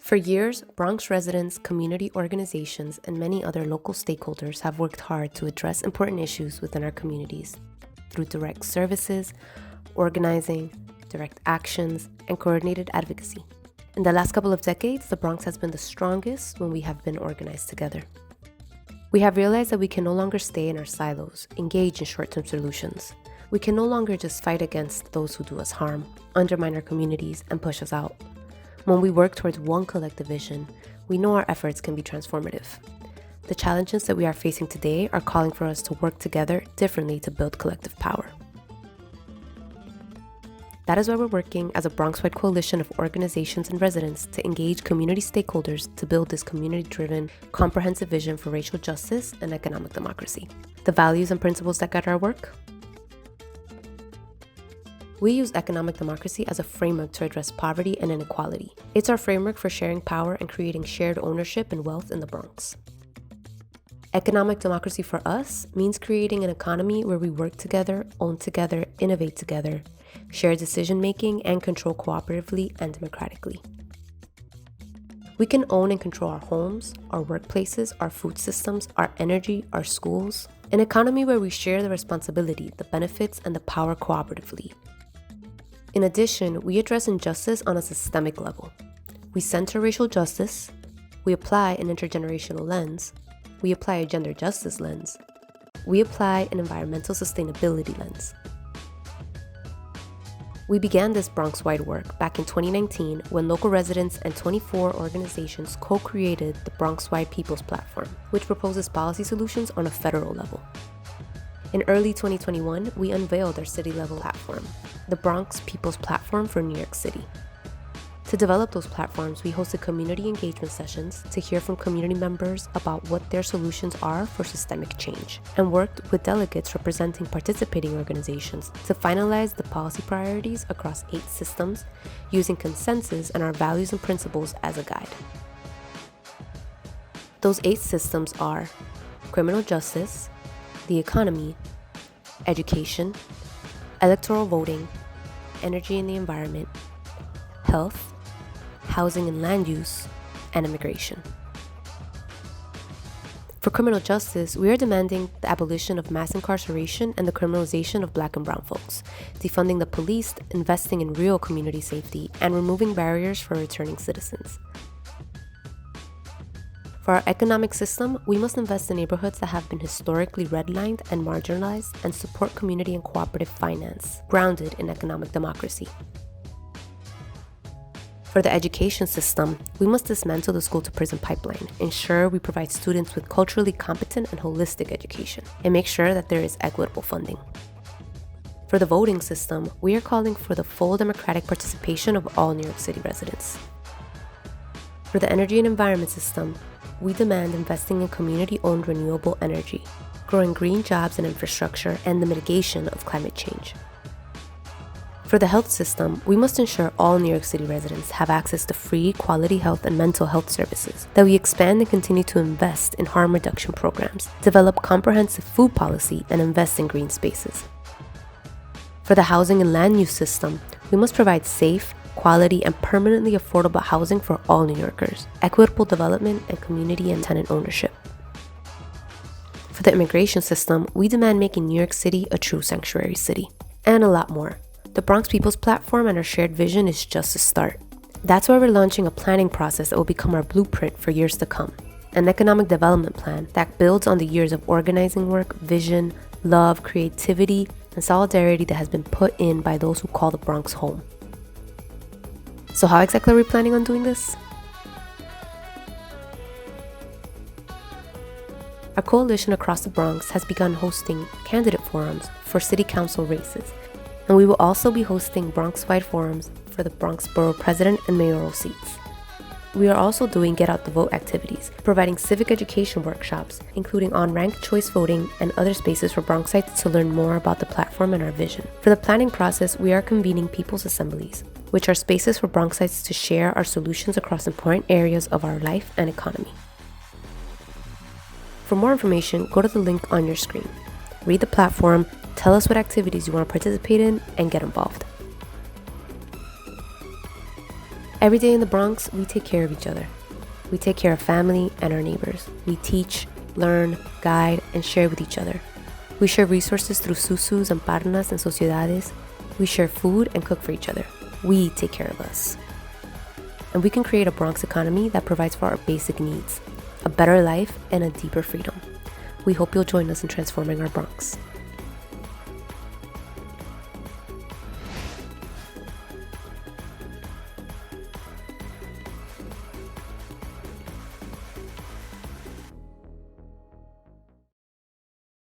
For years, Bronx residents, community organizations, and many other local stakeholders have worked hard to address important issues within our communities through direct services, organizing, direct actions, and coordinated advocacy. In the last couple of decades, the Bronx has been the strongest when we have been organized together. We have realized that we can no longer stay in our silos, engage in short-term solutions. We can no longer just fight against those who do us harm, undermine our communities, and push us out. When we work towards one collective vision, we know our efforts can be transformative. The challenges that we are facing today are calling for us to work together differently to build collective power. That is why we're working as a Bronx-wide coalition of organizations and residents to engage community stakeholders to build this community-driven, comprehensive vision for racial justice and economic democracy. The values and principles that guide our work? We use economic democracy as a framework to address poverty and inequality. It's our framework for sharing power and creating shared ownership and wealth in the Bronx. Economic democracy for us means creating an economy where we work together, own together, innovate together, share decision-making, and control cooperatively and democratically. We can own and control our homes, our workplaces, our food systems, our energy, our schools. An economy where we share the responsibility, the benefits, and the power cooperatively. In addition, we address injustice on a systemic level. We center racial justice, we apply an intergenerational lens, we apply a gender justice lens, we apply an environmental sustainability lens. We began this Bronx-wide work back in 2019 when local residents and 24 organizations co-created the Bronx-wide People's Platform, which proposes policy solutions on a federal level. In early 2021, we unveiled our city-level platform, the Bronx People's Platform for New York City. To develop those platforms, we hosted community engagement sessions to hear from community members about what their solutions are for systemic change, and worked with delegates representing participating organizations to finalize the policy priorities across 8 systems, using consensus and our values and principles as a guide. Those 8 systems are criminal justice, the economy, education, electoral voting, energy and the environment, health, housing and land use, and immigration. For criminal justice, we are demanding the abolition of mass incarceration and the criminalization of Black and brown folks, defunding the police, investing in real community safety, and removing barriers for returning citizens. For our economic system, we must invest in neighborhoods that have been historically redlined and marginalized and support community and cooperative finance, grounded in economic democracy. For the education system, we must dismantle the school-to-prison pipeline, ensure we provide students with culturally competent and holistic education, and make sure that there is equitable funding. For the voting system, we are calling for the full democratic participation of all New York City residents. For the energy and environment system, we demand investing in community-owned renewable energy, growing green jobs and infrastructure, and the mitigation of climate change. For the health system, we must ensure all New York City residents have access to free, quality health and mental health services, that we expand and continue to invest in harm reduction programs, develop comprehensive food policy, and invest in green spaces. For the housing and land use system, we must provide safe, quality, and permanently affordable housing for all New Yorkers, equitable development, and community and tenant ownership. For the immigration system, we demand making New York City a true sanctuary city, and a lot more. The Bronx People's Platform and our shared vision is just a start. That's why we're launching a planning process that will become our blueprint for years to come, an economic development plan that builds on the years of organizing work, vision, love, creativity, and solidarity that has been put in by those who call the Bronx home. So how exactly are we planning on doing this? Our coalition across the Bronx has begun hosting candidate forums for city council races, and we will also be hosting Bronx-wide forums for the Bronx Borough President and mayoral seats. We are also doing Get Out the Vote activities, providing civic education workshops, including on ranked choice voting and other spaces for Bronxites to learn more about the platform and our vision. For the planning process, we are convening People's Assemblies, which are spaces for Bronxites to share our solutions across important areas of our life and economy. For more information, go to the link on your screen. Read the platform, tell us what activities you want to participate in, and get involved. Every day in the Bronx, we take care of each other. We take care of family and our neighbors. We teach, learn, guide, and share with each other. We share resources through susus and parnas and sociedades. We share food and cook for each other. We take care of us. And we can create a Bronx economy that provides for our basic needs, a better life, and a deeper freedom. We hope you'll join us in transforming our Bronx.